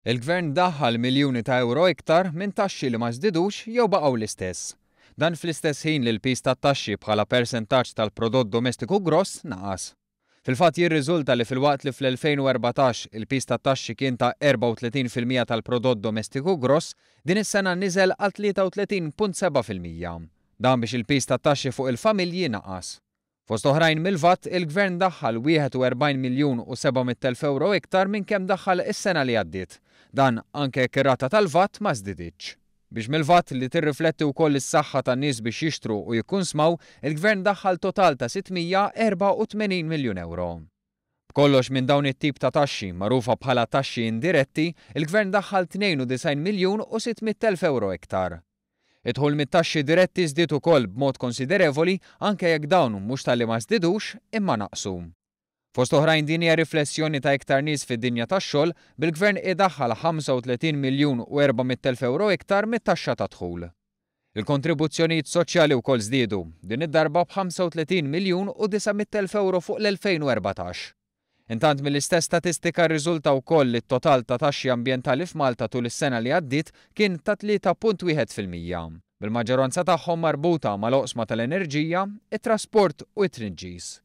Il-Gvern daħħal miljuni ta' euro iktar minn taxxi li ma żdidux jew baqgħu l-istess. Dan fl-istess ħin li l-pis tat-taxxi bħala persentaġġ tal-prodott domestiku gross naqas. Fil-fatt jirriżulta li filwaqt li fl-2014 il-pis tat-taxxi kien ta' 34% tal-prodott domestiku gross, din is-sena niżel għal 33.7%. Dan biex il-pis tat-taxxi fuq il-familji naqas. Fost oħrajn mill-VAT, il-Gvern daħħal 41 miljun u 700,000 euro iktar minn kemm daħħal is-sena li għaddiet. Dan anke ir-rata tal-VAT ma żdidiċ. Biex mill-VAT li tirrifletti wkoll is-saħħa tan-nies biex jixtru u jikkunsmaw, il-Gvern daħħal total ta' 684 miljun euro. B'kollox minn dawn it-tip ta' taxxi magħrufa bħala taxxi indiretti, il-Gvern daħħal 92 miljun u 600,000 euro iktar. Idħul mit-taxxi diretti żdied ukoll b'mod konsiderevoli anke jekk dawn mhux tal-li ma żdidux imma naqsu. Fost oħrajn din hija riflessjoni ta' iktar nies fid-dinja tax-xogħol bil-Gvern idaħħal 35 miljun u 400,000 euro iktar mit-taxxa ta' dħul. Il-kontribuzzjonijiet soċjali wkoll żdiedu, din id-darba b'35 miljun u 900,000 euro fuq l-2014. Intant mill-istess statistika rriżulta wkoll li t-total ta' taxxi ambjentali f'Malta tul is-sena li għaddiet kien ta' 3.1%. Bil-maġġoranza tagħhom marbuta mal-oqsma tal-enerġija, it-trasport u t-tniġġis.